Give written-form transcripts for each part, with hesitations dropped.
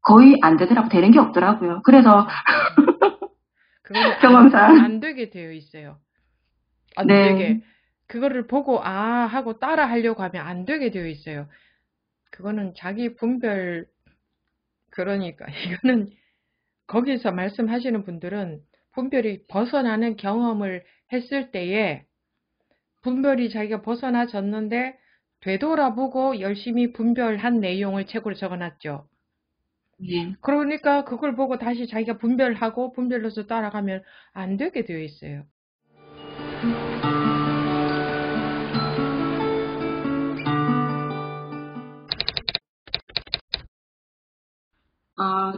거의 안 되더라고. 되는 게 없더라고요. 그래서 그쵸. 그거는 경험상. 안 되게 되어 있어요. 안 네. 되게. 그거를 보고, 아, 하고 따라 하려고 하면 안 되게 되어 있어요. 그거는 자기 분별, 그러니까, 이거는 거기서 말씀하시는 분들은 분별이 벗어나는 경험을 했을 때에 분별이 자기가 벗어나졌는데 되돌아보고 열심히 분별한 내용을 책으로 적어놨죠. 네. 그러니까 그걸 보고 다시 자기가 분별하고 분별로서 따라가면 안 되게 되어 있어요.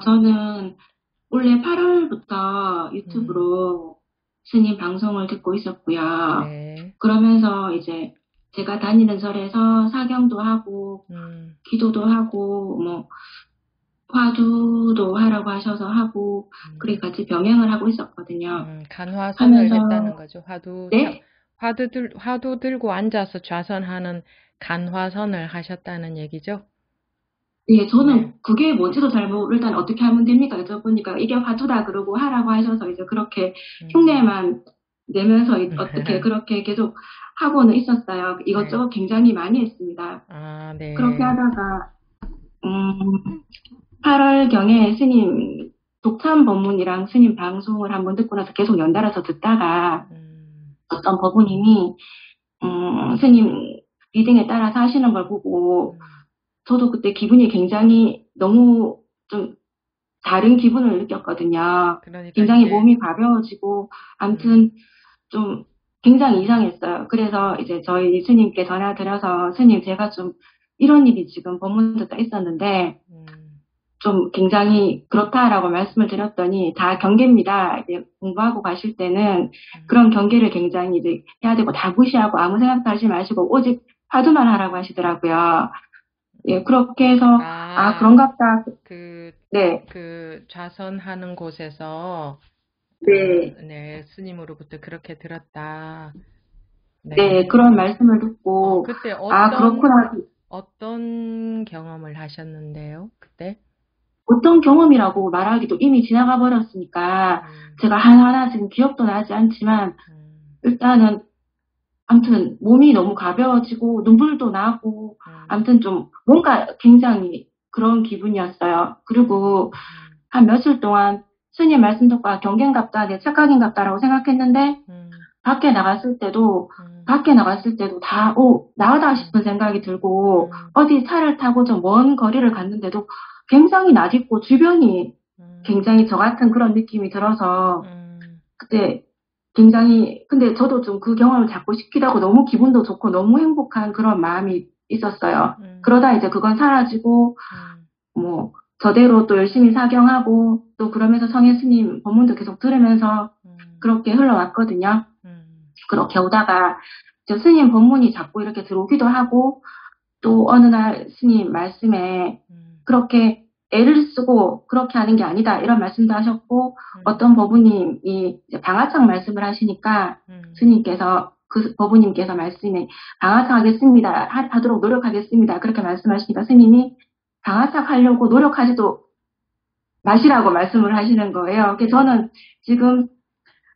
저는 원래 8월부터 음, 유튜브로 스님 방송을 듣고 있었고요. 네. 그러면서 이제 제가 다니는 절에서 사경도 하고, 음, 기도도 하고, 뭐, 화두도 하라고 하셔서 하고, 그래 음, 같이 병행을 하고 있었거든요. 간화선을 했다는 하면서, 거죠. 네? 화두 들고 앉아서 좌선하는 간화선을 하셨다는 얘기죠. 예, 네. 저는 그게 뭔지도 잘 모르고 일단 어떻게 하면 됩니까? 여쭤보니까 이게 화두다 그러고 하라고 하셔서 이제 그렇게 음, 흉내만 내면서 어떻게 그렇게 계속 하고는 있었어요. 네. 이것저것 굉장히 많이 했습니다. 아, 그렇게 네. 하다가, 8월경에 스님 독참 법문이랑 스님 방송을 한번 듣고 나서 계속 연달아서 듣다가 음, 어떤 법무님이, 스님 리딩에 따라서 하시는 걸 보고 음, 저도 그때 기분이 굉장히 너무 좀 다른 기분을 느꼈거든요. 그러니까 굉장히 이제, 몸이 가벼워지고, 음, 암튼 좀 굉장히 이상했어요. 그래서 이제 저희 스님께 전화 드려서 스님 제가 좀 이런 일이 지금 법문 듣다 있었는데 음, 좀 굉장히 그렇다라고 말씀을 드렸더니 다 경계입니다. 이제 공부하고 가실 때는 음. 그런 경계를 굉장히 이제 해야 되고 다 무시하고 아무 생각도 하지 마시고 오직 화두만 하라고 하시더라고요. 예, 그렇게 해서 아, 아, 그런갑다. 그, 네, 좌선하는 곳에서, 아, 네, 네, 스님으로부터 그렇게 들었다. 네, 네. 그런 말씀을 듣고 그때 아, 그렇구나. 어떤 경험을 하셨는데요? 그때? 어떤 경험이라고 말하기도 이미 지나가 버렸으니까 음, 제가 하나하나 지금 기억도 나지 않지만 음, 일단은 아무튼 몸이 너무 가벼워지고 눈물도 나고 음, 아무튼 좀 뭔가 굉장히 그런 기분이었어요. 음, 그리고 음, 한 며칠 동안 스님 말씀 듣고 아, 경계인갑다, 내 착각인갑다라고 생각했는데 음, 밖에 나갔을 때도 음, 밖에 나갔을 때도 다, 나다 음, 싶은 생각이 들고, 음, 어디 차를 타고 좀 먼 거리를 갔는데도 굉장히 낯익고 주변이 음, 굉장히 저 같은 그런 느낌이 들어서, 음, 그때 굉장히, 근데 저도 좀 그 경험을 잡고 싶기도 하고 너무 기분도 좋고 너무 행복한 그런 마음이 있었어요. 음, 그러다 이제 그건 사라지고, 음, 뭐, 저대로 또 열심히 사경하고, 또 그러면서 성혜 스님 법문도 계속 들으면서 음, 그렇게 흘러왔거든요. 음, 그렇게 오다가 저 스님 법문이 자꾸 이렇게 들어오기도 하고 또 어느 날 스님 말씀에 음, 그렇게 애를 쓰고 그렇게 하는 게 아니다 이런 말씀도 하셨고 음, 어떤 법부님이 이제 방아창 말씀을 하시니까 음, 스님께서 그 법부님께서 말씀에 방아창 하겠습니다 하도록 노력하겠습니다 그렇게 말씀하시니까 스님이 방아창 하려고 노력하지도 마시라고 말씀을 하시는 거예요. 그래서 음, 저는 지금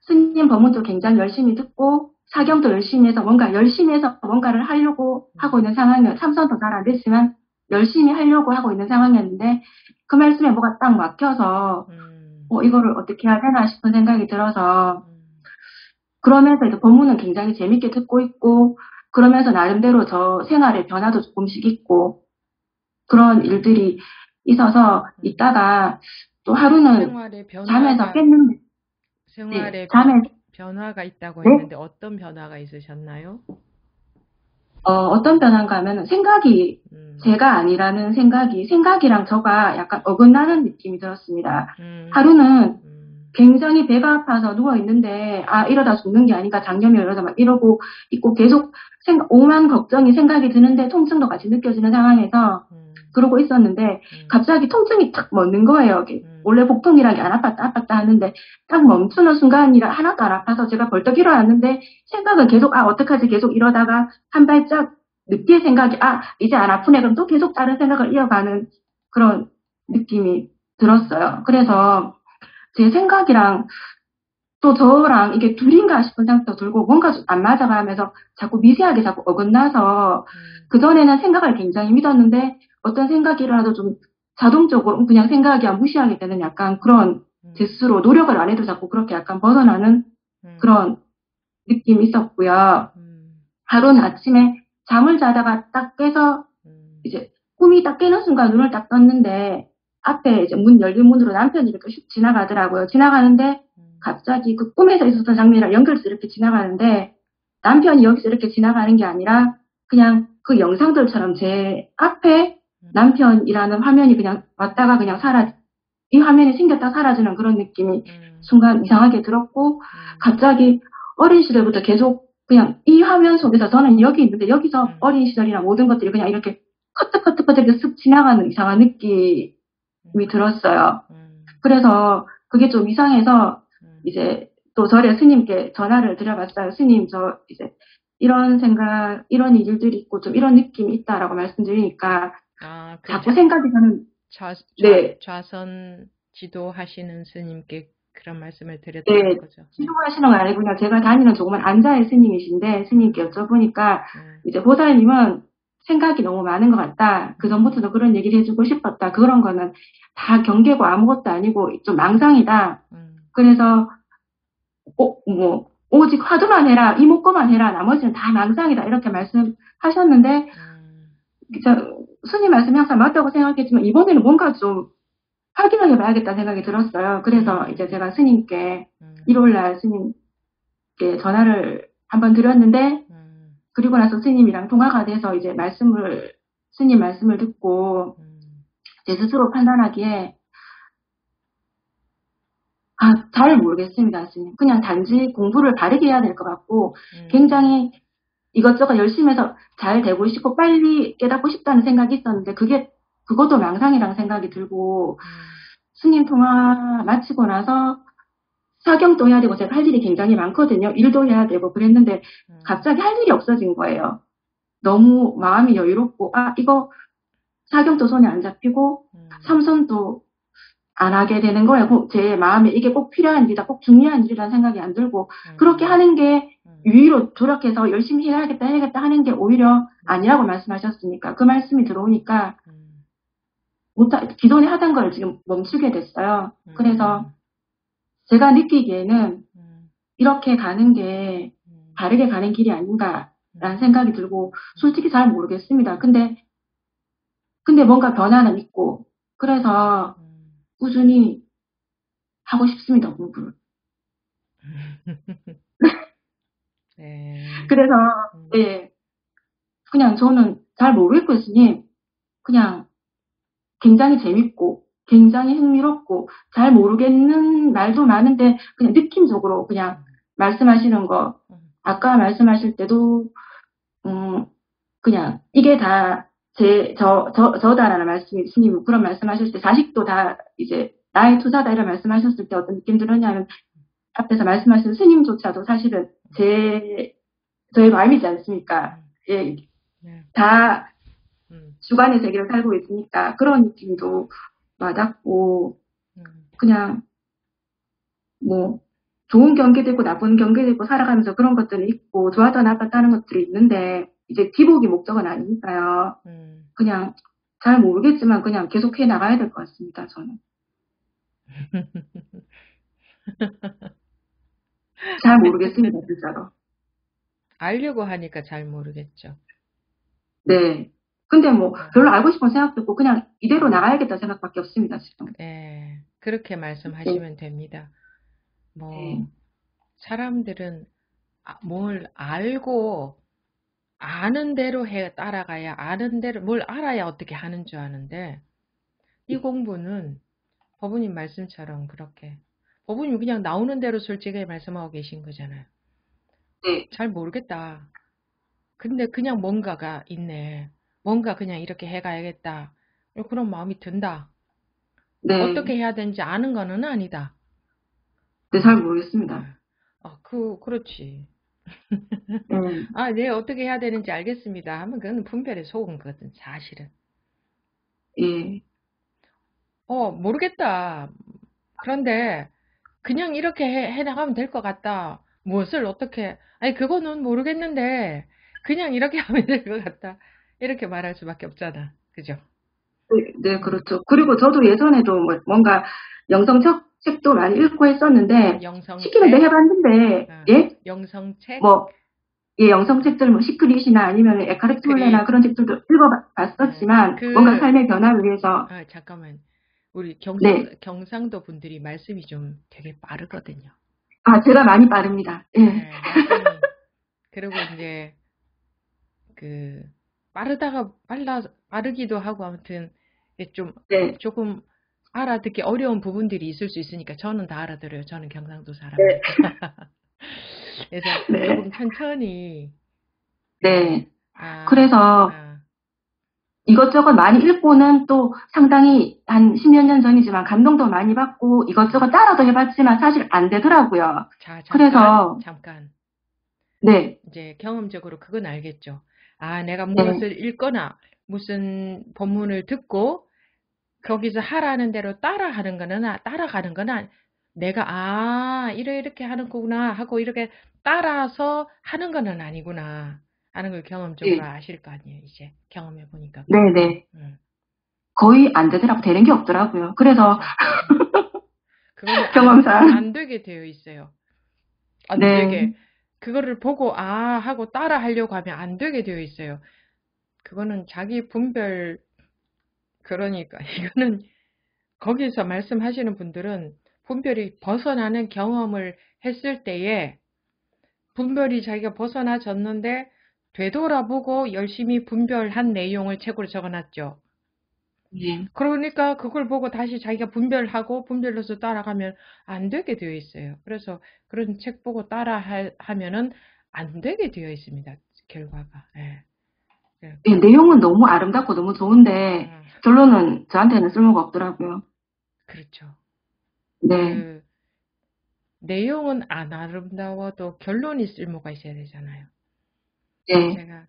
스님 법문도 굉장히 열심히 듣고 음, 사경도 열심히 해서 뭔가 열심히 해서 뭔가를 하려고 하고 음, 있는 상황이었 참선도 잘 안 됐지만 열심히 하려고 하고 있는 상황이었는데 그 말씀에 뭐가 딱 막혀서 음, 이거를 어떻게 해야 되나 싶은 생각이 들어서 음, 그러면서 이제 법문은 굉장히 재밌게 듣고 있고 그러면서 나름대로 저 생활의 변화도 조금씩 있고 그런 일들이 있어서 음. 있다가 또 하루는 생활의 잠에서 변화가, 깼는데 네, 생활의 변화가 있다고 네? 했는데 어떤 변화가 있으셨나요? 어떤 변화인가 하면 생각이 음, 제가 아니라는 생각이 생각이랑 저가 약간 어긋나는 느낌이 들었습니다. 음, 하루는 음, 굉장히 배가 아파서 누워 있는데 아 이러다 죽는 게 아닌가 장염이 이러다 막 이러고 있고 계속 오만 걱정이 생각이 드는데 통증도 같이 느껴지는 상황에서 음, 그러고 있었는데 음, 갑자기 통증이 탁 멎는 거예요. 이게 음, 원래 복통이란 게 안 아팠다 아팠다 하는데 딱 멈추는 순간이라 하나도 안 아파서 제가 벌떡 일어났는데 생각은 계속 아 어떡하지 계속 이러다가 한 발짝 늦게 생각이 아 이제 안 아프네 그럼 또 계속 다른 생각을 이어가는 그런 느낌이 들었어요. 그래서 제 생각이랑 또 저랑 이게 둘인가 싶은 생각도 들고 뭔가 좀 안 맞아가면서 자꾸 미세하게 자꾸 어긋나서 그전에는 생각을 굉장히 믿었는데 어떤 생각이라도 좀 자동적으로 그냥 생각이 무시하게 되는 약간 그런 제 스스로 노력을 안 해도 자꾸 그렇게 약간 벗어나는 그런 느낌이 있었고요. 하루는 아침에 잠을 자다가 딱 깨서 이제 꿈이 딱 깨는 순간 눈을 딱 떴는데 앞에 이제 문 열린 문으로 남편이 이렇게 슉 지나가더라고요. 지나가는데 갑자기 그 꿈에서 있었던 장면이랑 연결해서 이렇게 지나가는데 남편이 여기서 이렇게 지나가는 게 아니라 그냥 그 영상들처럼 제 앞에 남편이라는 화면이 그냥 왔다가 그냥 이 화면이 생겼다 사라지는 그런 느낌이 순간 이상하게 들었고 갑자기 어린 시절부터 계속 그냥 이 화면 속에서 저는 여기 있는데 여기서 어린 시절이나 모든 것들이 그냥 이렇게 커트커트커트 이렇게 쓱 지나가는 이상한 느낌이 들었어요. 그래서 그게 좀 이상해서 이제 또 절에 스님께 전화를 드려봤어요. 스님, 저 이제 이런 생각, 이런 일들이 있고 좀 이런 느낌이 있다라고 말씀드리니까 자꾸 생각이 저는 네. 좌선 지도하시는 스님께 그런 말씀을 드렸다는 네, 거죠. 지도하시는 건 아니고 그냥 제가 다니는 조그만 안자의 스님이신데 스님께 여쭤보니까 이제 보살님은 생각이 너무 많은 것 같다. 그 전부터도 그런 얘기를 해주고 싶었다. 그런 거는 다 경계고 아무것도 아니고 좀 망상이다. 그래서 오직 화두만 해라, 이목구만 해라, 나머지는 다 망상이다. 이렇게 말씀하셨는데 스님 말씀이 항상 맞다고 생각했지만 이번에는 뭔가 좀 확인을 해봐야겠다는 생각이 들었어요. 그래서 이제 제가 스님께 일요일날 스님께 전화를 한번 드렸는데 그리고 나서 스님이랑 통화가 돼서 이제 스님 말씀을 듣고 제 스스로 판단하기에 잘 모르겠습니다, 스님. 그냥 단지 공부를 바르게 해야 될 것 같고 굉장히 이것저것 열심히 해서 잘 되고 싶고 빨리 깨닫고 싶다는 생각이 있었는데 그것도 망상이라는 생각이 들고 스님 통화 마치고 나서 사경도 해야 되고 제가 할 일이 굉장히 많거든요. 일도 해야 되고 그랬는데 갑자기 할 일이 없어진 거예요. 너무 마음이 여유롭고 이거 사경도 손에 안 잡히고 삼선도 안 하게 되는 거예요. 제 마음에 이게 꼭 필요한 일이다, 꼭 중요한 일이라는 생각이 안 들고 그렇게 하는 게 유의로 조력해서 열심히 해야겠다 하는 게 오히려 아니라고 말씀하셨으니까 그 말씀이 들어오니까 기존에 하던 걸 지금 멈추게 됐어요. 그래서 제가 느끼기에는 이렇게 가는 게 바르게 가는 길이 아닌가라는 생각이 들고 솔직히 잘 모르겠습니다. 근데 뭔가 변화는 있고 그래서 꾸준히 하고 싶습니다, 공부를. 네. 그래서 네, 그냥 저는 잘 모르겠고 스님 그냥 굉장히 재밌고 굉장히 흥미롭고 잘 모르겠는 말도 많은데 그냥 느낌적으로 그냥 말씀하시는 거 아까 말씀하실 때도 그냥 이게 다 저다라는 말씀이 스님 그런 말씀하실 때 자식도 다 이제 나의 투자다 이런 말씀하셨을 때 어떤 느낌 들었냐면 앞에서 말씀하신 스님조차도 사실은 저의 마음이지 않습니까? 예, 다 주관의 세계를 살고 있으니까 그런 느낌도 맞았고 그냥 좋은 경계도 있고 나쁜 경계도 있고 살아가면서 그런 것들이 있고 좋았다 나빴다는 것들이 있는데 이제 기복이 목적은 아니니까요. 그냥 잘 모르겠지만 그냥 계속 해 나가야 될 것 같습니다. 저는. 잘 모르겠습니다. 진짜로. 알려고 하니까 잘 모르겠죠. 네. 근데 별로 알고 싶은 생각도 없고 그냥 이대로 나가야겠다 생각밖에 없습니다. 지금. 네. 그렇게 말씀하시면 됩니다. 사람들은 뭘 알고 아는 대로 따라가야 아는 대로 뭘 알아야 어떻게 하는 줄 아는데 이 공부는 법부님 말씀처럼 그렇게 법부님 그냥 나오는 대로 솔직하게 말씀하고 계신 거잖아요. 네. 잘 모르겠다. 근데 그냥 뭔가가 있네. 뭔가 그냥 이렇게 해가야겠다. 그런 마음이 든다. 네. 어떻게 해야 되는지 아는 거는 아니다. 네, 잘 모르겠습니다. 그렇지. 네, 어떻게 해야 되는지 알겠습니다. 하면 그건 분별에 속은 거거든, 사실은. 예. 모르겠다. 그런데 그냥 이렇게 해나가면 될 것 같다. 무엇을 어떻게, 아니, 그거는 모르겠는데, 그냥 이렇게 하면 될 것 같다. 이렇게 말할 수밖에 없잖아. 그죠? 네, 네, 음, 그렇죠. 그리고 저도 예전에도 뭔가 책도 많이 읽고 했었는데, 시키면 내 영성책, 해봤는데, 어, 예? 영성책, 뭐, 예, 영성책들, 뭐, 시크릿이나 아니면 에카르트 톨레나 시크릿, 그런 책들도 어, 읽어봤었지만, 뭔가 그, 삶의 변화를 위해서, 잠깐만. 우리 네. 경상도 분들이 말씀이 좀 되게 빠르거든요. 아, 제가 많이 빠릅니다. 예, 예, 말씀이. 그리고 이제, 그, 빠르기도 하고, 아무튼, 이게 좀, 네, 조금 알아듣기 어려운 부분들이 있을 수 있으니까 저는 다 알아들어요. 저는 경상도 네, 사람이니까. 그래서 네, 조금 천천히, 예, 네. 아, 그래서 아, 이것저것 많이 읽고는 또 상당히 한 십몇 년 전이지만 감동도 많이 받고 음. 이것저것 따라도 해봤지만 사실 안 되더라고요. 자, 잠깐, 그래서, 잠깐. 네, 이제 경험적으로 그건 알겠죠. 아, 내가 네, 무엇을 읽거나 무슨 본문을 듣고 거기서 하라는 대로 따라가는 거나 내가 이렇게 하는 거구나 하고 이렇게 따라서 하는 거는 아니구나 하는 걸 경험적으로 네, 아실 거 아니에요. 이제 경험해 보니까 네, 그런 거. 네. 거의 안 되더라고. 되는 게 없더라고요. 그래서 그죠. 그거는 경험상, 안 되게 되어 있어요. 안 네, 되게. 그거를 보고 하고 따라 하려고 하면 안 되게 되어 있어요. 그거는 자기 분별, 그러니까 이거는 거기서 말씀하시는 분들은 분별이 벗어나는 경험을 했을 때에 분별이 자기가 벗어나졌는데 되돌아보고 열심히 분별한 내용을 책으로 적어놨죠. 네, 그러니까 그걸 보고 다시 자기가 분별하고 분별로서 따라가면 안 되게 되어 있어요. 그래서 그런 책 보고 하면은 안 되게 되어 있습니다. 결과가. 예. 예, 네, 내용은 너무 아름답고 너무 좋은데 아, 결론은 저한테는 쓸모가 없더라고요. 그렇죠. 네, 그 내용은 안 아름다워도 결론이 쓸모가 있어야 되잖아요. 네, 제가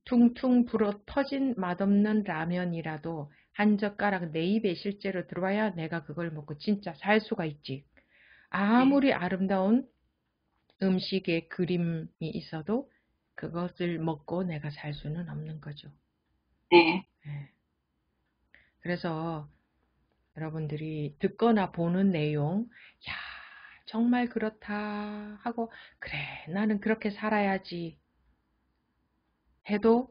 퉁퉁 불어 터진 맛없는 라면이라도 한 젓가락 내 입에 실제로 들어와야 내가 그걸 먹고 진짜 살 수가 있지. 네, 아무리 아름다운 음식의 그림이 있어도 그것을 먹고 내가 살 수는 없는 거죠. 네, 예. 그래서 여러분들이 듣거나 보는 내용, 야, 정말 그렇다 하고, 그래, 나는 그렇게 살아야지 해도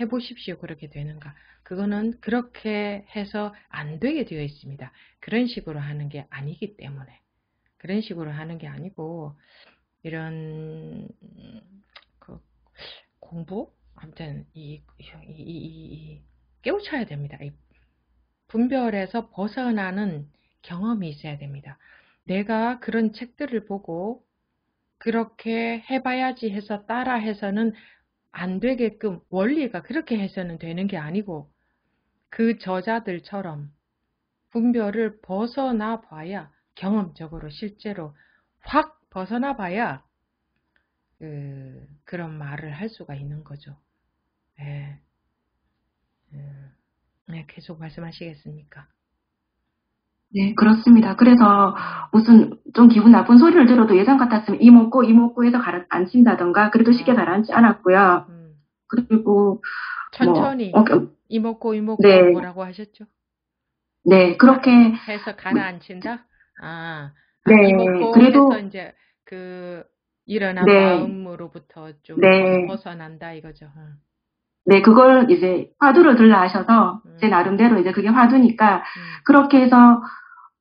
해보십시오. 그렇게 되는가. 그거는 그렇게 해서 안 되게 되어 있습니다. 그런 식으로 하는 게 아니기 때문에. 그런 식으로 하는 게 아니고, 이런, 그 공부? 아무튼, 깨우쳐야 됩니다. 이 분별에서 벗어나는 경험이 있어야 됩니다. 내가 그런 책들을 보고, 그렇게 해봐야지 해서 따라 해서는 안 되게끔 원리가 그렇게 해서는 되는 게 아니고 그 저자들처럼 분별을 벗어나 봐야 경험적으로 실제로 확 벗어나 봐야 그런 말을 할 수가 있는 거죠. 네, 네, 계속 말씀하시겠습니까? 네, 그렇습니다. 그래서 음, 무슨 좀 기분 나쁜 소리를 들어도 예전 같았으면 이먹고 해서 가라앉힌다던가 그래도 쉽게 아, 가라앉지 않았고요. 음. 그리고 뭐, 천천히 이먹고 네, 뭐라고 하셨죠? 네, 가, 그렇게, 해서 가라앉힌다? 네, 이먹고 해서 그래도, 이제 그 일어난 네, 마음으로부터 좀 네, 벗어난다 이거죠. 네, 그걸 이제 화두를 들라 하셔서 제 음, 나름대로 이제 그게 화두니까 음, 그렇게 해서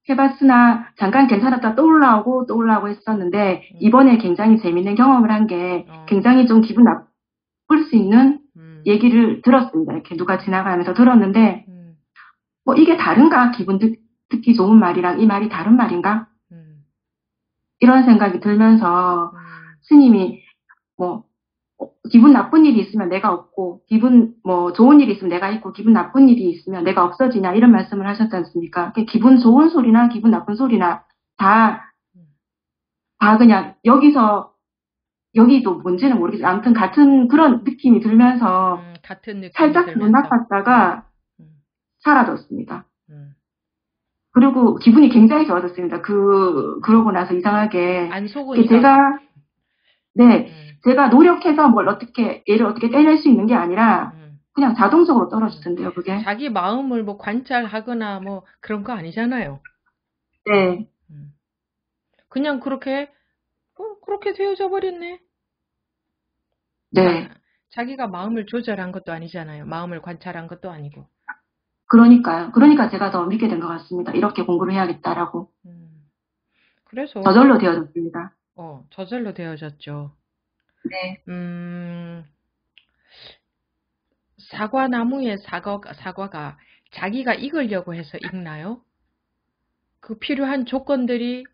해봤으나 잠깐 괜찮았다 또 올라오고 했었는데 음, 이번에 굉장히 재밌는 경험을 한 게 어, 굉장히 좀 기분 나쁠 수 있는 음, 얘기를 들었습니다. 이렇게 누가 지나가면서 들었는데 음, 뭐 이게 다른가? 듣기 좋은 말이랑 이 말이 다른 말인가? 음, 이런 생각이 들면서 음, 스님이 뭐 기분 나쁜 일이 있으면 내가 없고 뭐 좋은 일이 있으면 내가 있고 기분 나쁜 일이 있으면 내가 없어지냐 이런 말씀을 하셨지 않습니까? 기분 좋은 소리나 기분 나쁜 소리나 다, 음, 다 그냥 여기도 뭔지는 모르겠어요. 아무튼 같은 그런 느낌이 들면서 같은 느낌이 살짝 기분 들면서, 음, 나빴다가 음, 사라졌습니다. 음. 그리고 기분이 굉장히 좋아졌습니다. 그러고 나서 이상하게. 안 속으니까. 제가, 네, 제가 노력해서 얘를 어떻게 떼낼 수 있는 게 아니라, 그냥 자동적으로 떨어지던데요, 그게. 자기 마음을 뭐 관찰하거나 뭐 그런 거 아니잖아요. 네. 그냥 그렇게 되어져 버렸네. 네. 자기가 마음을 조절한 것도 아니잖아요. 마음을 관찰한 것도 아니고. 그러니까요. 그러니까 제가 더 믿게 된 것 같습니다. 이렇게 공부를 해야겠다라고. 그래서. 저절로 되어졌습니다. 저절로 되어졌죠. 네. 사과나무의 사과가 자기가 익으려고 해서 익나요? 그 필요한 조건들이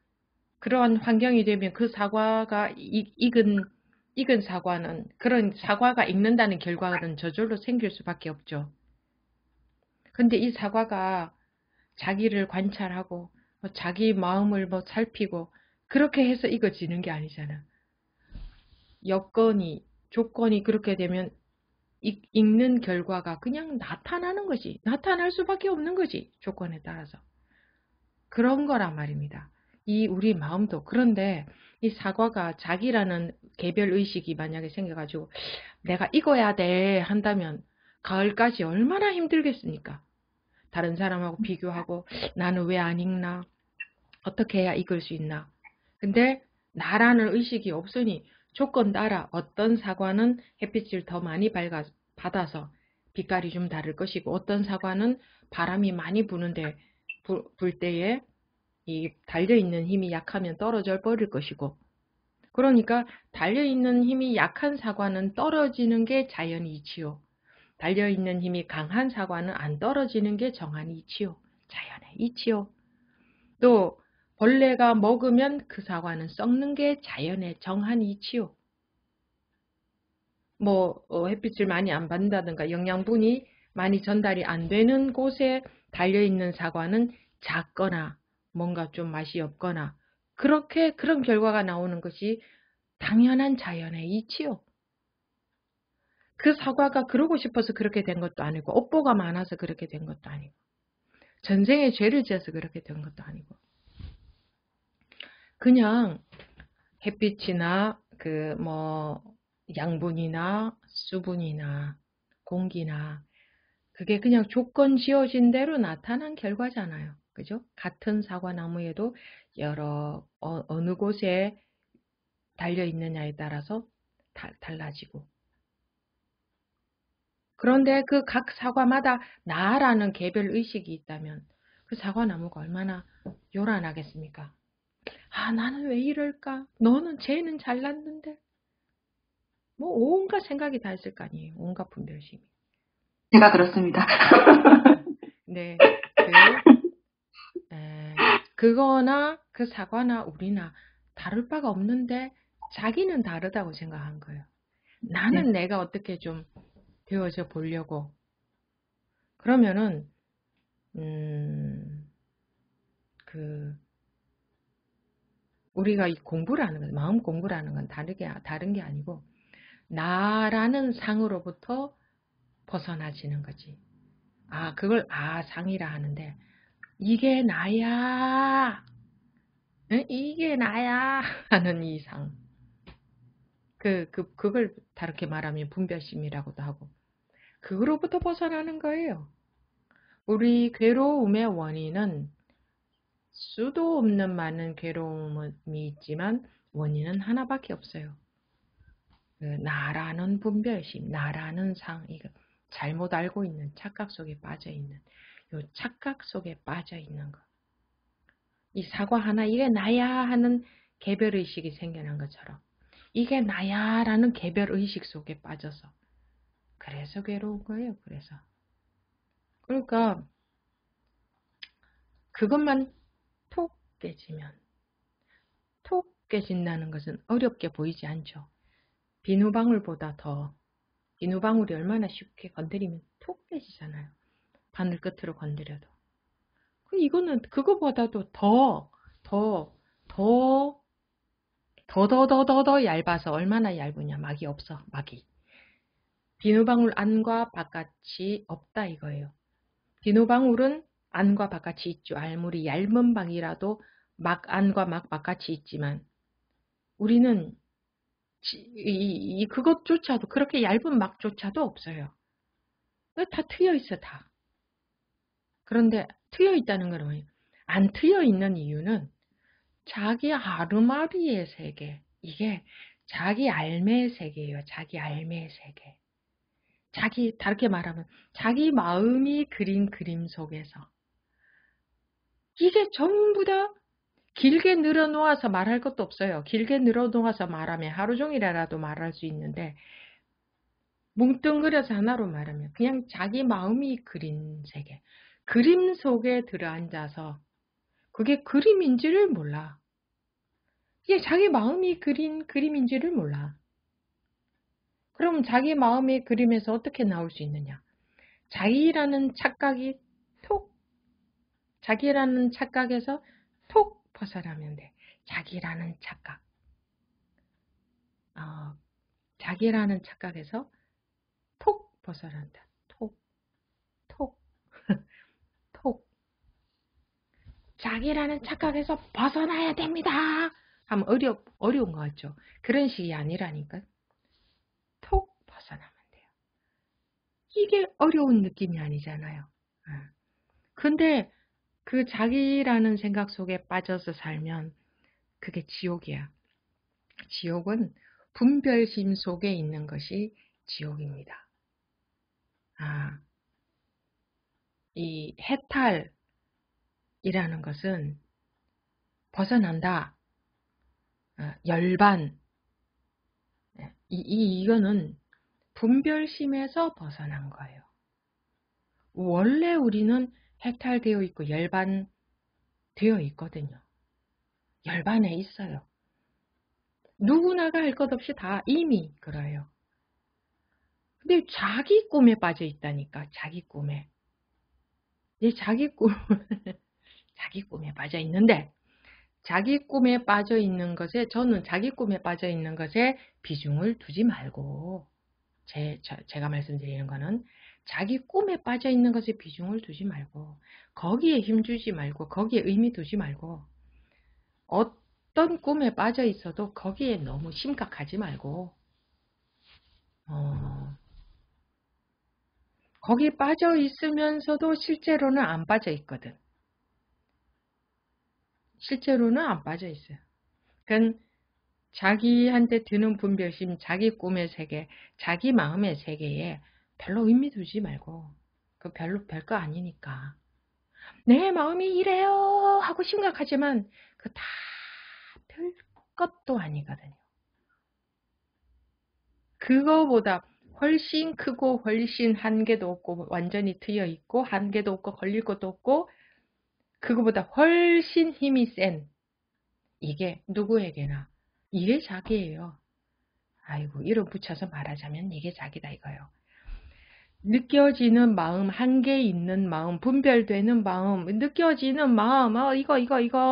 그러한 환경이 되면 그 사과가 익은 사과는, 그런 사과가 익는다는 결과는 저절로 생길 수밖에 없죠. 근데 이 사과가 자기를 관찰하고 자기 마음을 살피고 그렇게 해서 익어지는 게 아니잖아. 조건이 그렇게 되면 읽는 결과가 그냥 나타나는 거지. 나타날 수밖에 없는 거지. 조건에 따라서. 그런 거란 말입니다. 우리 마음도. 그런데 이 사과가 자기라는 개별 의식이 만약에 생겨가지고 내가 익어야 돼 한다면 가을까지 얼마나 힘들겠습니까? 다른 사람하고 비교하고 나는 왜 안 익나? 어떻게 해야 익을 수 있나? 근데 나라는 의식이 없으니 조건 따라 어떤 사과는 햇빛을 더 많이 받아서 빛깔이 좀 다를 것이고, 어떤 사과는 바람이 많이 부는데 불 때에 이 달려있는 힘이 약하면 떨어져 버릴 것이고, 그러니까 달려있는 힘이 약한 사과는 떨어지는 게 자연의 이치요. 달려있는 힘이 강한 사과는 안 떨어지는 게 정한의 이치요. 자연의 이치요. 또 벌레가 먹으면 그 사과는 썩는 게 자연의 정한 이치요. 햇빛을 많이 안 받는다든가 영양분이 많이 전달이 안 되는 곳에 달려있는 사과는 작거나 뭔가 좀 맛이 없거나 그런 결과가 나오는 것이 당연한 자연의 이치요. 그 사과가 그러고 싶어서 그렇게 된 것도 아니고, 업보가 많아서 그렇게 된 것도 아니고, 전생에 죄를 지어서 그렇게 된 것도 아니고, 그냥 햇빛이나 양분이나 수분이나 공기나 그게 그냥 조건 지어진 대로 나타난 결과잖아요. 그죠? 같은 사과나무에도 어느 곳에 달려 있느냐에 따라서 달라지고. 그런데 그 각 사과마다 나라는 개별 의식이 있다면 그 사과나무가 얼마나 요란하겠습니까? 나는 왜 이럴까? 너는 쟤는 잘났는데. 온갖 생각이 다 있을 거 아니에요. 온갖 분별심이. 제가 그렇습니다. 네. 그거나 그 사과나 우리나 다를 바가 없는데 자기는 다르다고 생각한 거예요. 나는 내가 어떻게 좀 되어져 보려고. 그러면은 우리가 이 공부를 하는 건, 마음 공부를 하는 건 다른 게 아니고 나라는 상으로부터 벗어나지는 거지. 그걸 상이라 하는데 이게 나야. 이게 나야 하는 이 상. 그걸 다르게 말하면 분별심이라고도 하고, 그거로부터 벗어나는 거예요. 우리 괴로움의 원인은 수도 없는 많은 괴로움이 있지만 원인은 하나밖에 없어요. 나라는 분별심, 나라는 상, 이거 잘못 알고 있는 착각 속에 빠져 있는 요 착각 속에 빠져 있는 거. 이 사과 하나 이게 나야 하는 개별의식이 생겨난 것처럼 이게 나야 라는 개별의식 속에 빠져서 그래서 괴로운 거예요. 그러니까 그것만 톡 깨지면, 톡 깨진다는 것은 어렵게 보이지 않죠. 비누방울보다 더, 비누방울이 얼마나 쉽게 건드리면 톡 깨지잖아요. 바늘 끝으로 건드려도. 이거는 그거보다도 더 얇아서. 얼마나 얇으냐. 막이 없어. 막이. 비누방울 안과 바깥이 없다 이거예요. 비누방울은 안과 바깥이 있죠. 아무리 얇은 방이라도 안과 바깥이 있지만 우리는 그것조차도 그렇게 얇은 막조차도 없어요. 다 트여 있어 다. 그런데 트여 있다는 건 뭐예요? 안 트여 있는 이유는 자기 아르마리의 세계, 이게 자기 알매의 세계예요. 자기 알매의 세계. 다르게 말하면 자기 마음이 그린 그림 속에서 이게 전부 다 길게 늘어놓아서 말할 것도 없어요. 길게 늘어놓아서 말하면 하루 종일이라도 말할 수 있는데 뭉뚱그려서 하나로 말하면 그냥 자기 마음이 그린 세계. 그림 속에 들어앉아서 그게 그림인지를 몰라. 이게 자기 마음이 그린 그림인지를 몰라. 그럼 자기 마음의 그림에서 어떻게 나올 수 있느냐? 자기라는 착각이 자기라는 착각에서 톡 벗어나면 돼. 자기라는 착각. 자기라는 착각에서 톡 벗어난다. 톡. 자기라는 착각에서 벗어나야 됩니다. 하면 어려운 것 같죠? 그런 식이 아니라니까. 톡 벗어나면 돼요. 이게 어려운 느낌이 아니잖아요. 근데 그 자기라는 생각 속에 빠져서 살면 그게 지옥이야. 지옥은 분별심 속에 있는 것이 지옥입니다. 이 해탈이라는 것은 벗어난다. 열반. 이거는 분별심에서 벗어난 거예요. 원래 우리는 해탈되어 있고 열반되어 있거든요. 열반에 있어요. 누구나가 할 것 없이 다 이미 그래요. 근데 자기 꿈에 빠져 있다니까. 자기 꿈에. 자기 꿈에 빠져 있는데 자기 꿈에 빠져 있는 것에 저는 자기 꿈에 빠져 있는 것에 비중을 두지 말고 제가 말씀드리는 거는 자기 꿈에 빠져 있는 것에 비중을 두지 말고 거기에 힘주지 말고 거기에 의미 두지 말고 어떤 꿈에 빠져 있어도 거기에 너무 심각하지 말고 거기 빠져 있으면서도 실제로는 안 빠져 있거든. 실제로는 안 빠져 있어요. 그러니까 자기한테 드는 분별심, 자기 꿈의 세계, 자기 마음의 세계에 별로 의미 두지 말고 그 별거 아니니까. 내 마음이 이래요 하고 심각하지만 그 다 별것도 아니거든요. 그거보다 훨씬 크고 훨씬 한계도 없고 완전히 트여 있고 한계도 없고 걸릴 것도 없고 그거보다 훨씬 힘이 센 이게 누구에게나 이게 자기예요. 아이고 이름 붙여서 말하자면 이게 자기다 이거예요. 느껴지는 마음, 한계 있는 마음, 분별되는 마음, 느껴지는 마음,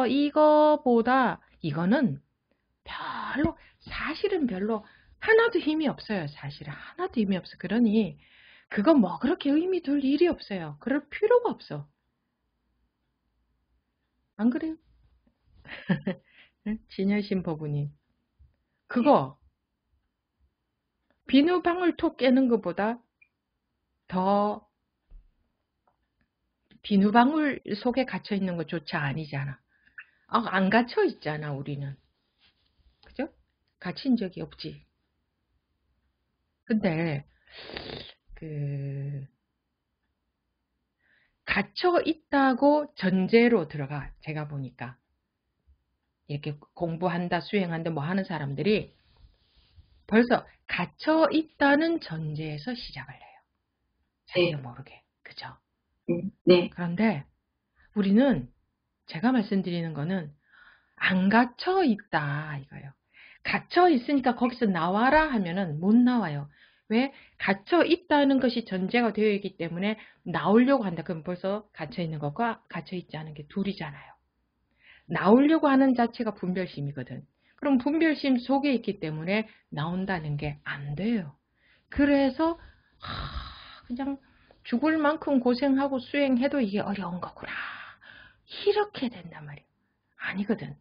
이거보다 이거는 사실은 별로 하나도 힘이 없어요. 사실은 하나도 힘이 없어. 그러니 그거 뭐 그렇게 의미 둘 일이 없어요. 그럴 필요가 없어. 안 그래요? 진여신 법우님. 그거 비누방울 톡 깨는 것보다 더 비누방울 속에 갇혀 있는 것조차 아니잖아. 안 갇혀 있잖아 우리는. 그죠? 갇힌 적이 없지. 근데 갇혀 있다고 전제로 들어가. 제가 보니까 이렇게 공부한다 수행한다 뭐 하는 사람들이 벌써 갇혀 있다는 전제에서 시작을 해요. 자기도 모르게. 그죠? 네. 그런데 우리는 제가 말씀드리는 거는 안 갇혀 있다 이거예요. 갇혀 있으니까 거기서 나와라 하면은 못 나와요. 왜? 갇혀 있다는 것이 전제가 되어 있기 때문에 나오려고 한다. 그럼 벌써 갇혀 있는 것과 갇혀 있지 않은 게 둘이잖아요. 나오려고 하는 자체가 분별심이거든. 그럼 분별심 속에 있기 때문에 나온다는 게 안 돼요. 그래서 그냥 죽을 만큼 고생하고 수행해도 이게 어려운 거구나. 이렇게 된단 말이에요. 아니거든.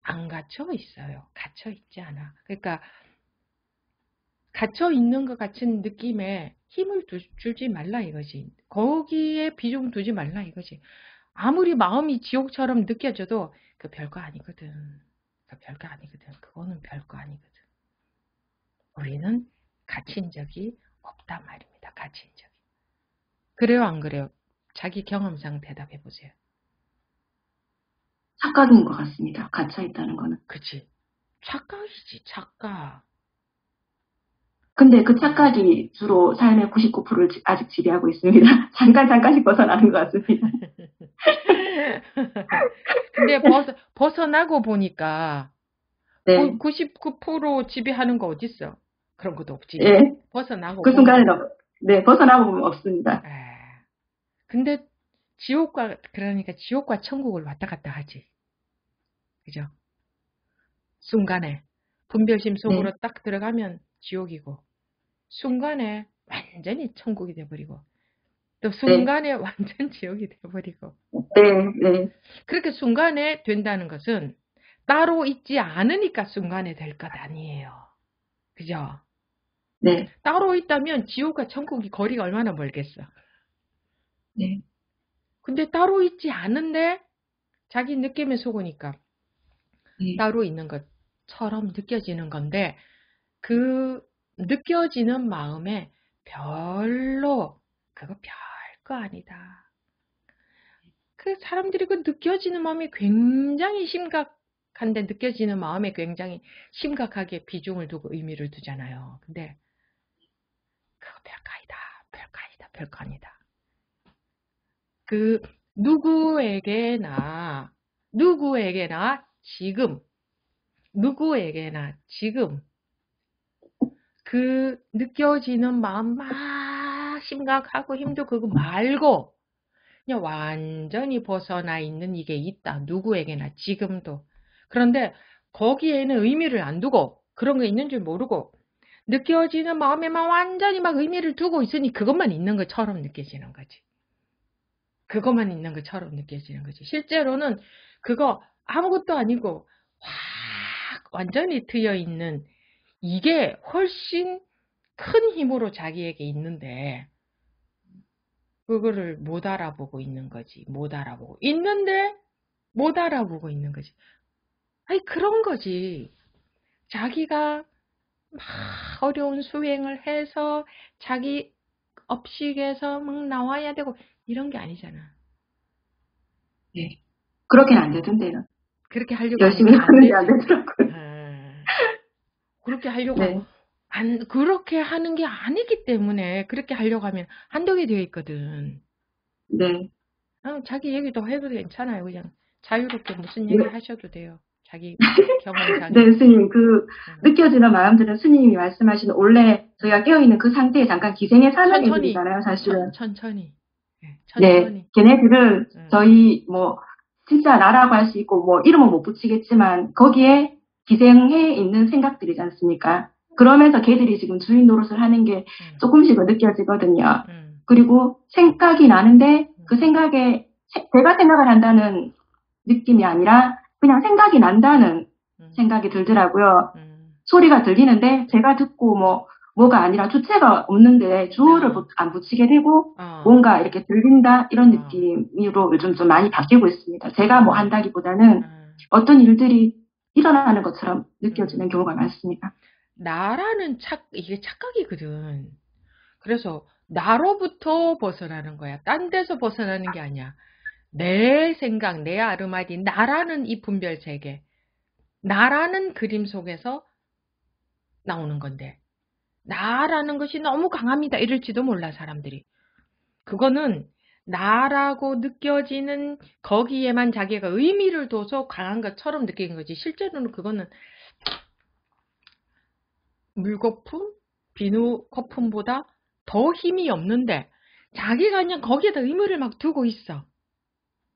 안 갇혀 있어요. 갇혀 있지 않아. 그러니까 갇혀 있는 것 같은 느낌에 힘을 주지 말라 이거지. 거기에 비중 두지 말라 이거지. 아무리 마음이 지옥처럼 느껴져도 그 별거 아니거든. 그 별거 아니거든. 그거는 별거 아니거든. 우리는 갇힌 적이 없단 말입니다. 갇힌 적이. 그래요, 안 그래요? 자기 경험상 대답해 보세요. 착각인 것 같습니다. 갇혀 있다는 거는. 그치? 착각이지, 착각. 근데 그 착각이 주로 삶의 99%를 아직 지배하고 있습니다. 잠깐씩 벗어나는 것 같습니다. 근데 벗어나고 보니까 네. 99% 지배하는 거 어딨어? 그런 것도 없지. 예. 벗어나고 그 보면. 순간에는, 네, 벗어나고 보면 없습니다. 근데 그러니까 지옥과 천국을 왔다 갔다 하지. 그죠? 순간에. 분별심 속으로 네. 딱 들어가면 지옥이고, 순간에 완전히 천국이 돼버리고, 또 네. 순간에 완전 지옥이 돼버리고. 네. 네. 그렇게 순간에 된다는 것은 따로 있지 않으니까 순간에 될 것 아니에요. 그죠? 네. 따로 있다면 지옥과 천국이 거리가 얼마나 멀겠어. 네. 근데 따로 있지 않은데 자기 느낌에 속으니까 네. 따로 있는 것처럼 느껴지는 건데, 그 느껴지는 마음에 별로 그거 별거 아니다. 그 사람들이 그 느껴지는 마음이 굉장히 심각한데, 느껴지는 마음에 굉장히 심각하게 비중을 두고 의미를 두잖아요. 근데 그거 별거 아니다. 별거 아니다. 별거 아니다. 그 누구에게나 지금 그 느껴지는 마음 막 심각하고 힘들고 그거 말고 그냥 완전히 벗어나 있는 이게 있다. 누구에게나 지금도. 그런데 거기에는 의미를 안 두고 그런 게 있는 줄 모르고 느껴지는 마음에만 완전히 막 의미를 두고 있으니 그것만 있는 것처럼 느껴지는 거지. 그것만 있는 것처럼 느껴지는 거지. 실제로는 그거 아무것도 아니고 확 완전히 트여 있는 이게 훨씬 큰 힘으로 자기에게 있는데 그거를 못 알아보고 있는 거지. 못 알아보고 있는데 못 알아보고 있는 거지. 아니 그런 거지. 자기가 막 어려운 수행을 해서 자기 업식에서 막 나와야 되고 이런 게 아니잖아. 네. 그렇게는 안 되던데요. 그렇게 하려고 열심히 하니까 안 하는데 안 되지. 되더라고요. 그렇게 하려고 네. 그렇게 하는 게 아니기 때문에 그렇게 하려고 하면 안 되게 되어 있거든. 네. 자기 얘기도 해도 괜찮아요. 그냥 자유롭게 무슨 네. 얘기 하셔도 돼요. 자기 경험상에. 네, 스님, 느껴지는 마음들은 스님이 말씀하신 원래 저희가 깨어있는 그 상태에 잠깐 기생에 사는 천천히, 애들이잖아요, 사실은. 천천히. 네, 네, 천천히. 걔네들은 저희, 진짜 나라고 할 수 있고, 이름은 못 붙이겠지만, 거기에 기생해 있는 생각들이지 않습니까? 그러면서 걔들이 지금 주인 노릇을 하는 게 조금씩은 느껴지거든요. 그리고 생각이 나는데, 그 생각에, 제가 생각을 한다는 느낌이 아니라, 그냥 생각이 난다는 생각이 들더라고요. 소리가 들리는데 제가 듣고 뭐가 아니라 주체가 없는데 주어를 안 붙이게 되고 뭔가 이렇게 들린다 이런 느낌으로 요즘 좀 많이 바뀌고 있습니다. 제가 뭐 한다기보다는 어떤 일들이 일어나는 것처럼 느껴지는 경우가 많습니다. 나라는 이게 착각이거든. 그래서 나로부터 벗어나는 거야. 딴 데서 벗어나는 게 아니야. 내 생각, 내 아르마디, 나라는 이 분별 세계, 나라는 그림 속에서 나오는 건데 나라는 것이 너무 강합니다. 이럴지도 몰라 사람들이. 그거는 나라고 느껴지는 거기에만 자기가 의미를 둬서 강한 것처럼 느끼는 거지. 실제로는 그거는 물거품, 비누 거품보다 더 힘이 없는데 자기가 그냥 거기에다 의미를 막 두고 있어.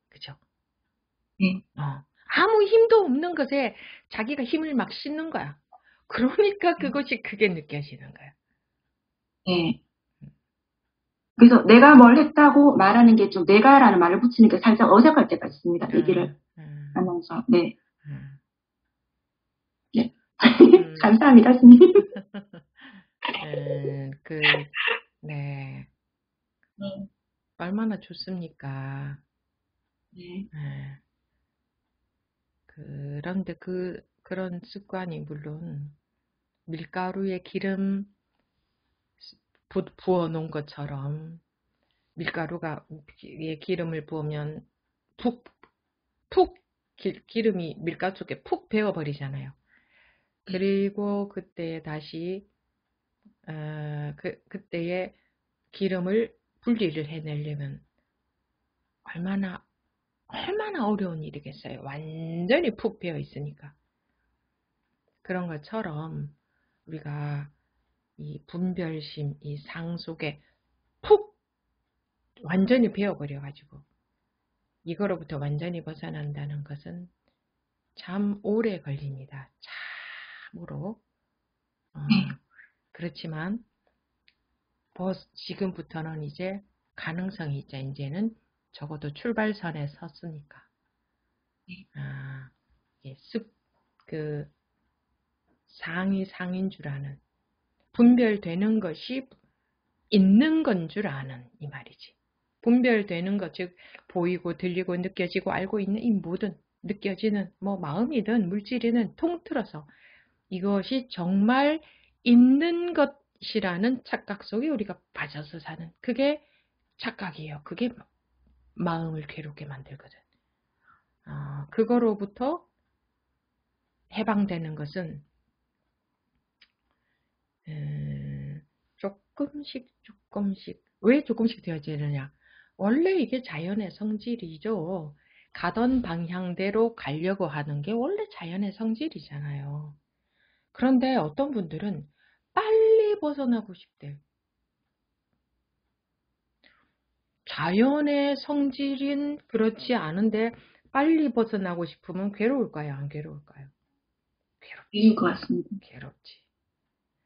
그죠? 아무 힘도 없는 것에 자기가 힘을 막 싣는 거야. 그러니까 그것이 크게 느껴지는 거야. 예. 그래서 내가 뭘 했다고 말하는 게 좀 내가라는 말을 붙이는 게 살짝 어색할 때가 있습니다. 얘기를 하면서. 네. 네. 감사합니다, 스님. 네. 네. 얼마나 좋습니까? 네. 네. 그런데 그런 습관이 물론 밀가루에 기름 부어 놓은 것처럼 밀가루에 기름을 부으면 푹 기름이 밀가루 속에 푹 배어버리잖아요. 그리고 그때 다시 그때의 기름을 분리를 해내려면 얼마나 어려운 일이겠어요. 완전히 푹 배어 있으니까. 그런 것처럼 우리가 이 분별심, 이 상 속에 푹 완전히 배어버려가지고 이거로부터 완전히 벗어난다는 것은 참 오래 걸립니다. 참으로. 그렇지만 지금부터는 이제 가능성이 있죠. 이제는 적어도 출발선에 섰으니까. 상이 상인 줄 아는, 분별되는 것이 있는 건 줄 아는 이 말이지. 분별되는 것, 즉 보이고 들리고 느껴지고 알고 있는 이 모든 느껴지는 뭐 마음이든 물질이든 통틀어서 이것이 정말 있는 것이라는 착각 속에 우리가 빠져서 사는, 그게 착각이에요. 그게 마음을 괴롭게 만들거든. 그거로부터 해방되는 것은 조금씩 왜 조금씩 되어지느냐, 원래 이게 자연의 성질이죠. 가던 방향대로 가려고 하는 게 원래 자연의 성질이잖아요. 그런데 어떤 분들은 빨리 벗어나고 싶대. 자연의 성질인 그렇지 않은데 빨리 벗어나고 싶으면 괴로울까요? 안 괴로울까요? 괴로울 것 같습니다. 괴롭지.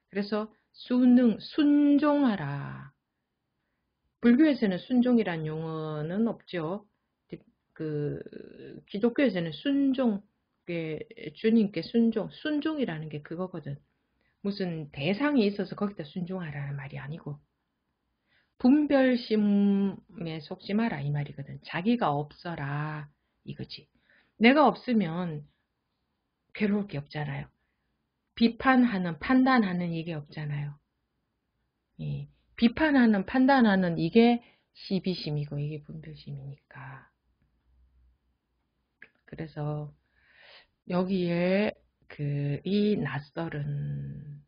그래서 순종하라. 불교에서는 순종이란 용어는 없죠. 기독교에서는 주님께 순종이라는 게 그거거든. 무슨 대상이 있어서 거기다 순종하라는 말이 아니고 분별심에 속지 마라 이 말이거든. 자기가 없어라 이거지. 내가 없으면 괴로울 게 없잖아요. 비판하는, 판단하는 이게 없잖아요. 비판하는, 판단하는 이게 시비심이고 이게 분별심이니까. 그래서 여기에 이 낯설은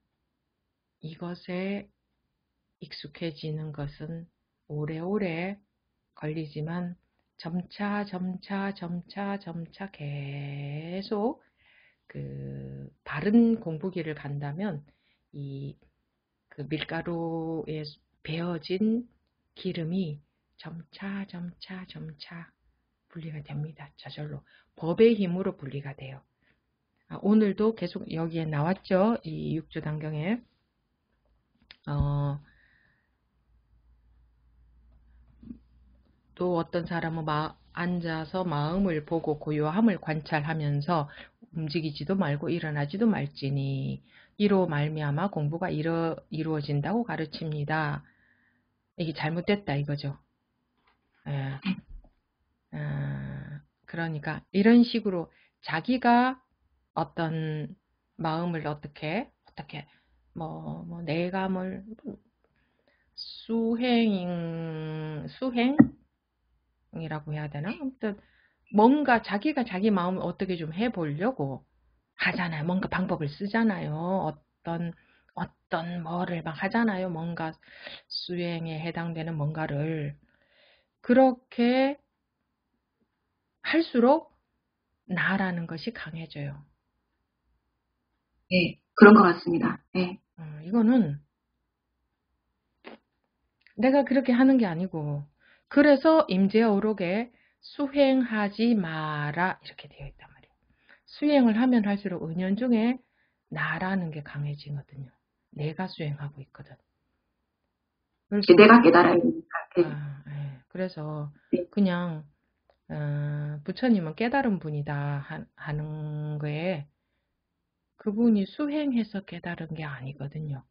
이것에 익숙해지는 것은 오래오래 걸리지만 점차 계속 바른 공부기를 간다면 밀가루에 배어진 기름이 점차 분리가 됩니다. 저절로 법의 힘으로 분리가 돼요. 오늘도 계속 여기에 나왔죠. 이 육조단경에 또 어떤 사람은 앉아서 마음을 보고 고요함을 관찰하면서 움직이지도 말고 일어나지도 말지니 이로 말미암아 공부가 이루어진다고 가르칩니다. 이게 잘못됐다 이거죠. 그러니까 이런 식으로 자기가 어떤 마음을 어떻게 내감을 수행이라고 해야 되나? 아무튼 뭔가 자기가 자기 마음을 어떻게 좀 해보려고 하잖아요. 뭔가 방법을 쓰잖아요. 어떤 뭐를 막 하잖아요. 뭔가 수행에 해당되는 뭔가를. 그렇게 할수록 나라는 것이 강해져요. 네, 그런 것 같습니다. 네. 이거는 내가 그렇게 하는 게 아니고, 그래서 임재어록에 수행하지 마라 이렇게 되어 있단 말이에요. 수행을 하면 할수록 은연중에 나라는 게 강해지거든요. 내가 수행하고 있거든. 그래서 내가 깨달아야 되니까. 그래서 네. 그냥 부처님은 깨달은 분이다 하는 거에 그분이 수행해서 깨달은 게 아니거든요.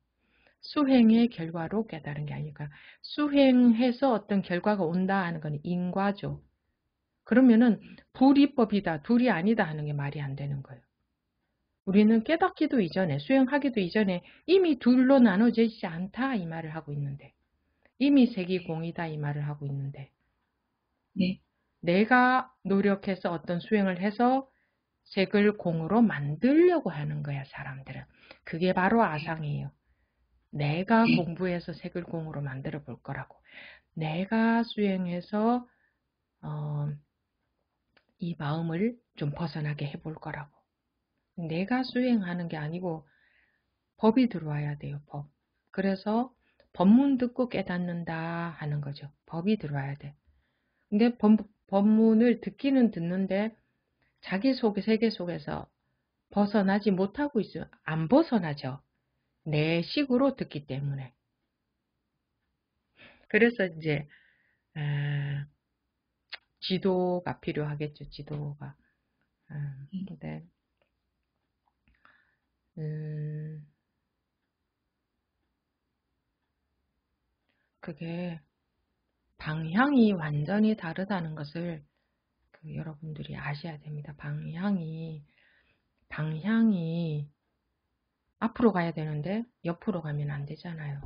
수행의 결과로 깨달은 게 아니니까 수행해서 어떤 결과가 온다 하는 건 인과죠. 그러면은 불이법이다, 둘이 아니다 하는 게 말이 안 되는 거예요. 우리는 깨닫기도 이전에, 수행하기도 이전에 이미 둘로 나눠지지 않다 이 말을 하고 있는데, 이미 색이 공이다 이 말을 하고 있는데, 네. 내가 노력해서 어떤 수행을 해서 색을 공으로 만들려고 하는 거야, 사람들은. 그게 바로 아상이에요. 내가 공부해서 색을 공으로 만들어 볼 거라고. 내가 수행해서 이 마음을 좀 벗어나게 해볼 거라고. 내가 수행하는 게 아니고 법이 들어와야 돼요, 법. 그래서 법문 듣고 깨닫는다 하는 거죠. 법이 들어와야 돼. 근데 법문을 듣기는 듣는데 자기 속의 세계 속에서 벗어나지 못하고 있어요. 안 벗어나죠. 내 식으로 듣기 때문에. 그래서 이제 지도가 필요하겠죠. 지도가. 근데 그게 방향이 완전히 다르다는 것을 여러분들이 아셔야 됩니다. 방향이 앞으로 가야 되는데 옆으로 가면 안 되잖아요.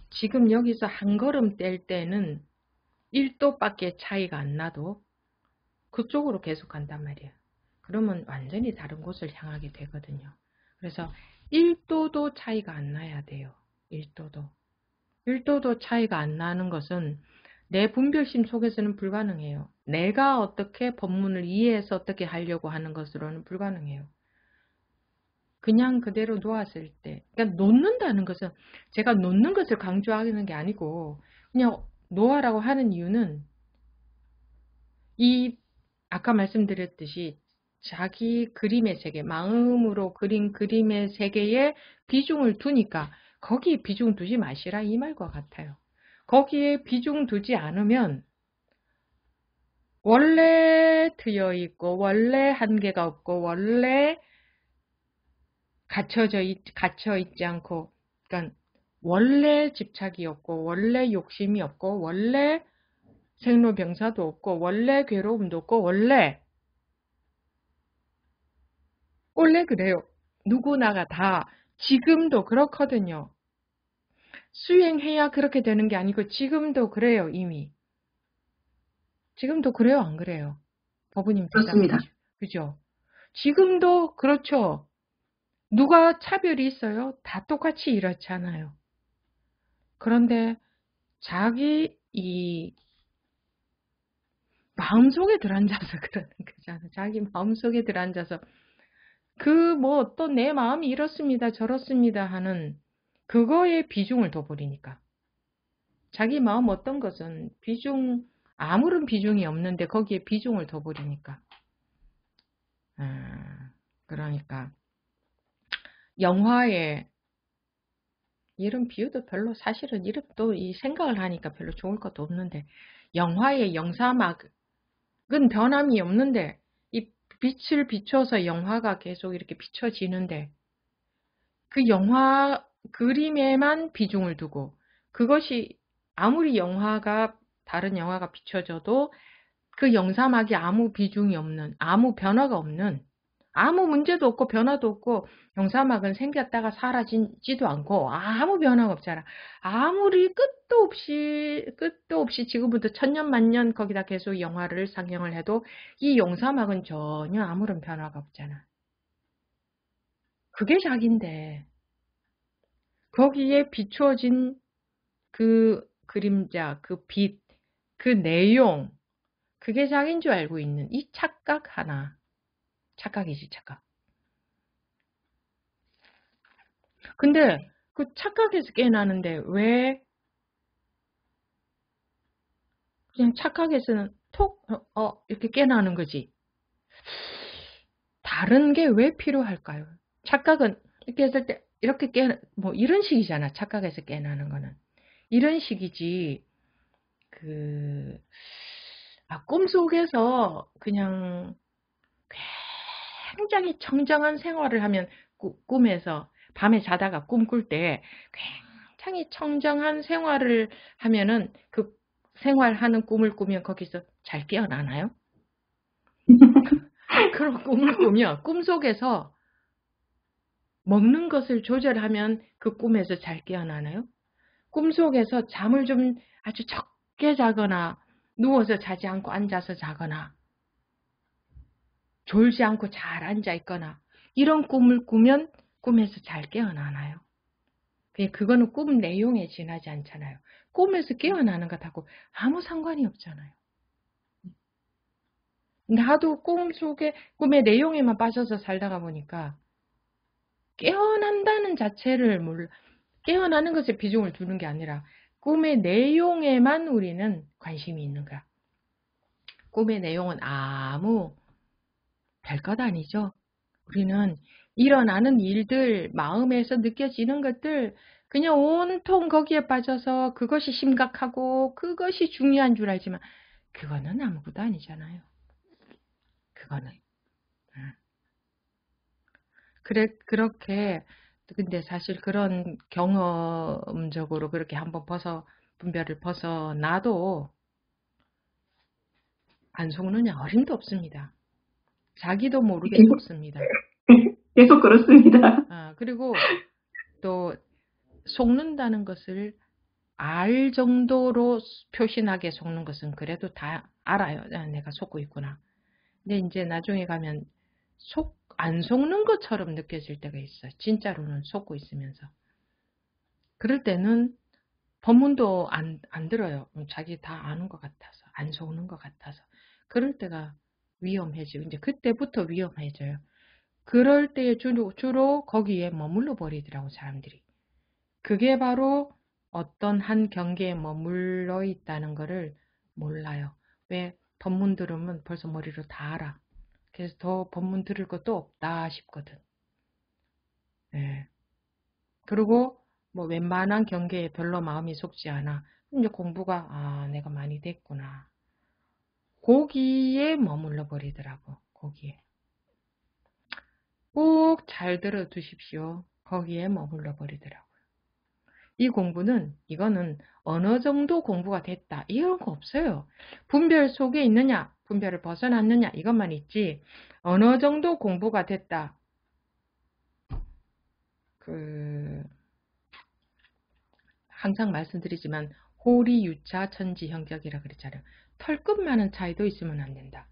지금 여기서 한 걸음 뗄 때는 1도밖에 차이가 안 나도 그쪽으로 계속 간단 말이에요. 그러면 완전히 다른 곳을 향하게 되거든요. 그래서 1도도 차이가 안 나야 돼요. 1도도. 1도도 차이가 안 나는 것은 내 분별심 속에서는 불가능해요. 내가 어떻게 법문을 이해해서 어떻게 하려고 하는 것으로는 불가능해요. 그냥 그대로 놓았을 때, 그러니까 놓는다는 것은 제가 놓는 것을 강조하는 게 아니고 그냥 놓아라고 하는 이유는 이 아까 말씀드렸듯이 자기 그림의 세계, 마음으로 그린 그림의 세계에 비중을 두니까 거기에 비중 두지 마시라 이 말과 같아요. 거기에 비중 두지 않으면 원래 트여 있고 원래 한계가 없고 원래 갇혀 있지 않고, 그러니까 원래 집착이 없고 원래 욕심이 없고 원래 생로병사도 없고 원래 괴로움도 없고 원래 그래요. 누구나가 다 지금도 그렇거든요. 수행해야 그렇게 되는 게 아니고 지금도 그래요. 이미 지금도 그래요, 안 그래요? 법우님 대답해 그렇습니다. 주죠. 그죠? 지금도 그렇죠. 누가 차별이 있어요? 다 똑같이 이렇잖아요. 그런데 자기 이 마음속에 들어앉아서 그러는 거잖아요. 자기 마음속에 들어앉아서 그 뭐 또 내 마음이 이렇습니다 저렇습니다 하는 그거에 비중을 둬버리니까. 자기 마음 어떤 것은 아무런 비중이 없는데 거기에 비중을 둬버리니까. 그러니까 영화에 이런 비유도 별로 사실은 이런 또 이 생각을 하니까 별로 좋을 것도 없는데 영화의 영사막은 변함이 없는데 이 빛을 비춰서 영화가 계속 이렇게 비춰지는데 그 영화 그림에만 비중을 두고 그것이 아무리 다른 영화가 비춰져도 그 영사막이 아무 비중이 없는, 아무 변화가 없는, 아무 문제도 없고 변화도 없고 영사막은 생겼다가 사라지지도 않고 아무 변화가 없잖아. 아무리 끝도 없이 지금부터 천년 만년 거기다 계속 영화를 상영을 해도 이 영사막은 전혀 아무런 변화가 없잖아. 그게 자기인데 거기에 비추어진 그 그림자, 그 빛, 그 내용, 그게 자기인 줄 알고 있는 이 착각 하나. 착각이지, 착각. 근데 그 착각에서 깨어나는데 왜 그냥 착각에서는 이렇게 깨어나는 거지. 다른 게 왜 필요할까요? 착각은 이렇게 했을 때 이렇게 뭐 이런 식이잖아. 착각에서 깨어나는 거는. 이런 식이지. 꿈속에서 그냥 굉장히 청정한 생활을 하면 꿈에서 밤에 자다가 꿈꿀 때 굉장히 청정한 생활을 하면은 그 생활하는 꿈을 꾸면 거기서 잘 깨어나나요? 그런 꿈을 꾸면 꿈속에서 먹는 것을 조절하면 그 꿈에서 잘 깨어나나요? 꿈속에서 잠을 좀 아주 적게 자거나 누워서 자지 않고 앉아서 자거나 졸지 않고 잘 앉아 있거나 이런 꿈을 꾸면 꿈에서 잘 깨어나나요? 그거는 꿈 내용에 지나지 않잖아요. 꿈에서 깨어나는 것하고 아무 상관이 없잖아요. 근데 하도 꿈의 내용에만 빠져서 살다가 보니까 깨어난다는 자체를 깨어나는 것에 비중을 두는 게 아니라 꿈의 내용에만 우리는 관심이 있는 거야. 꿈의 내용은 아무 별것 아니죠. 우리는 일어나는 일들, 마음에서 느껴지는 것들 그냥 온통 거기에 빠져서 그것이 심각하고 그것이 중요한 줄 알지만 그거는 아무것도 아니잖아요. 그거는. 그렇게 근데 사실 그런 경험적으로 그렇게 한번 분별을 벗어나도 안 속느냐 어림도 없습니다. 자기도 모르게 속습니다. 계속 그렇습니다. 그리고 또 속는다는 것을 알 정도로 표시나게 속는 것은 그래도 다 알아요. 내가 속고 있구나. 근데 이제 나중에 가면 안 속는 것처럼 느껴질 때가 있어. 진짜로는 속고 있으면서. 그럴 때는 법문도 안 들어요. 자기 다 아는 것 같아서. 안 속는 것 같아서. 그럴 때가 위험해지고, 이제 그때부터 위험해져요. 그럴 때에 주로 거기에 머물러 버리더라고, 사람들이. 그게 바로 어떤 한 경계에 머물러 있다는 것을 몰라요. 왜? 법문 들으면 벌써 머리로 다 알아. 그래서 더 법문 들을 것도 없다 싶거든. 네. 그리고 뭐 웬만한 경계에 별로 마음이 속지 않아. 이제 공부가 내가 많이 됐구나. 거기에 머물러 버리더라고. 거기에. 꼭 잘 들어 두십시오. 거기에 머물러 버리더라고. 이거는 어느 정도 공부가 됐다. 이런 거 없어요. 분별 속에 있느냐, 분별을 벗어났느냐, 이것만 있지. 어느 정도 공부가 됐다. 항상 말씀드리지만, 호리, 유차, 천지, 현격이라 그랬잖아요. 털끝만한 차이도 있으면 안 된다.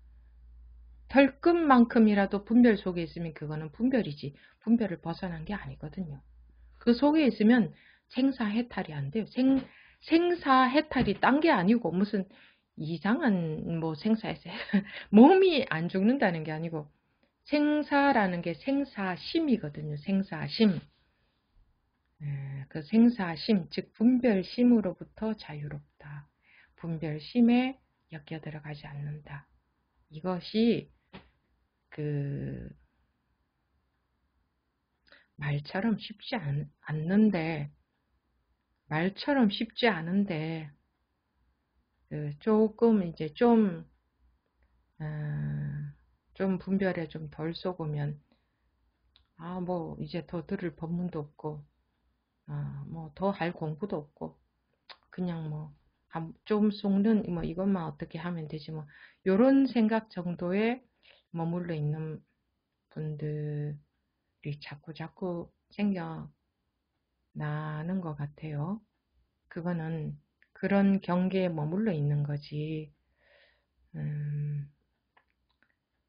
털끝만큼이라도 분별 속에 있으면 그거는 분별이지. 분별을 벗어난 게 아니거든요. 그 속에 있으면 생사해탈이 안 돼요. 생사해탈이 딴 게 아니고 무슨 이상한 뭐 생사해서 몸이 안 죽는다는 게 아니고 생사라는 게 생사심이거든요. 생사심. 그 생사심, 즉 분별심으로부터 자유롭다. 분별심에 엮여 들어가지 않는다. 이것이 말처럼 쉽지 않는데 조금 이제 좀 분별에 좀 덜 쏘으면 뭐 이제 더 들을 법문도 없고 뭐 더 할 공부도 없고 그냥 뭐 좀 속는 뭐 이것만 어떻게 하면 되지 뭐 요런 생각 정도에 머물러 있는 분들이 자꾸 생겨나는 것 같아요. 그거는 그런 경계에 머물러 있는 거지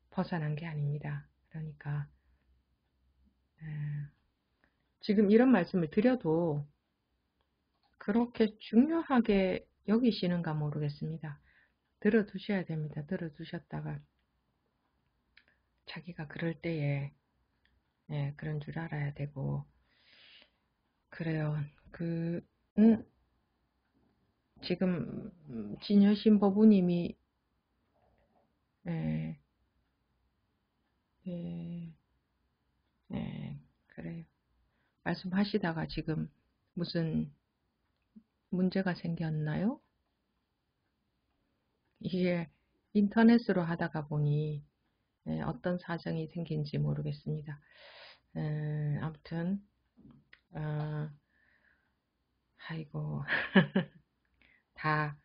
벗어난 게 아닙니다. 그러니까 지금 이런 말씀을 드려도 그렇게 중요하게 여기시는가 모르겠습니다. 들어두셔야 됩니다. 들어두셨다가 자기가 그럴 때에 그런 줄 알아야 되고 그래요. 지금 진여신 법우님이 그래요. 말씀하시다가 지금 무슨 문제가 생겼나요? 이게 인터넷으로 하다가 보니 어떤 사정이 생긴지 모르겠습니다. 아무튼 아이고 다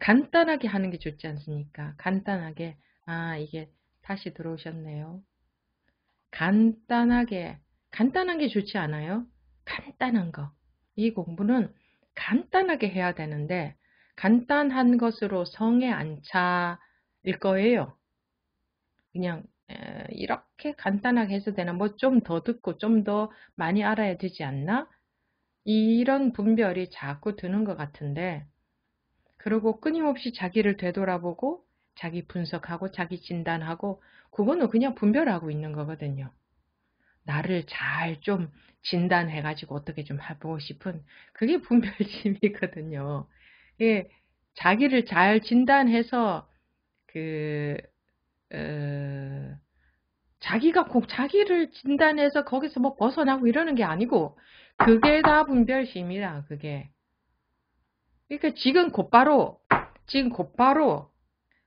간단하게 하는 게 좋지 않습니까? 간단하게. 이게 다시 들어오셨네요. 간단하게, 간단한 게 좋지 않아요? 간단한 거. 이 공부는 간단하게 해야 되는데 간단한 것으로 성에 안 차일 거예요. 그냥 이렇게 간단하게 해서 되나? 뭐 좀 더 듣고 좀 더 많이 알아야 되지 않나? 이런 분별이 자꾸 드는 것 같은데, 그리고 끊임없이 자기를 되돌아보고 자기 분석하고 자기 진단하고, 그거는 그냥 분별하고 있는 거거든요. 나를 잘 좀 진단해가지고 어떻게 좀 해보고 싶은, 그게 분별심이거든요. 예, 자기를 잘 진단해서 자기가 꼭 자기를 진단해서 거기서 뭐 벗어나고 이러는 게 아니고, 그게 다 분별심이라. 그게. 그러니까 지금 곧바로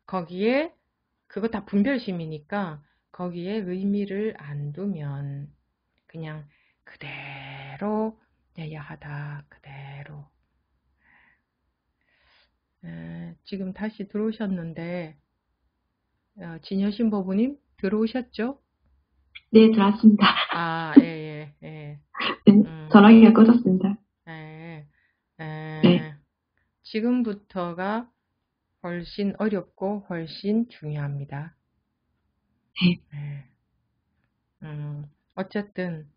거기에, 그거 다 분별심이니까 거기에 의미를 안 두면 그냥 그대로 내야 하다. 그대로. 지금 다시 들어오셨는데, 진여신 법우님 들어오셨죠? 네, 들어왔습니다. 예. 네, 전화기가 꺼졌습니다. 네. 지금부터가 훨씬 어렵고 훨씬 중요합니다. 네. 어쨌든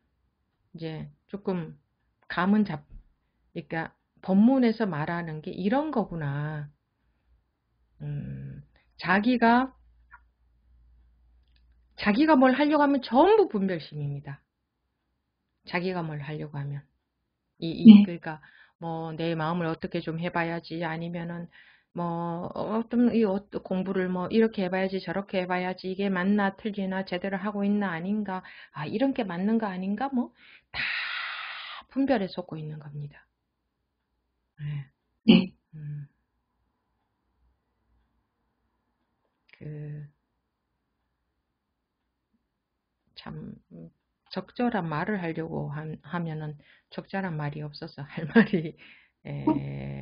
이제 조금 감은 그러니까 법문에서 말하는 게 이런 거구나. 자기가 뭘 하려고 하면 전부 분별심입니다. 자기가 뭘 하려고 하면. 네. 그러니까 뭐 내 마음을 어떻게 좀 해봐야지, 아니면은 뭐 어떤 공부를 뭐 이렇게 해봐야지 저렇게 해봐야지, 이게 맞나 틀리나 제대로 하고 있나 아닌가, 이런 게 맞는 거 아닌가, 뭐 다 분별에 쏟고 있는 겁니다. 네. 참 적절한 말을 하려고 하면은 적절한 말이 없어서 할 말이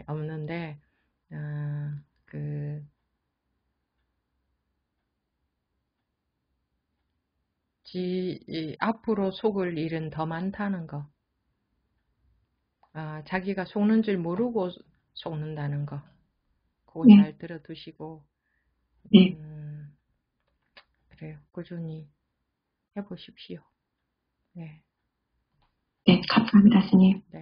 없는데, 앞으로 속을 일은 더 많다는 거. 자기가 속는 줄 모르고 속는다는 거. 그거 네. 잘 들어두시고, 네. 그래요. 꾸준히 해보십시오. 네. 네, 감사합니다, 스님. 네.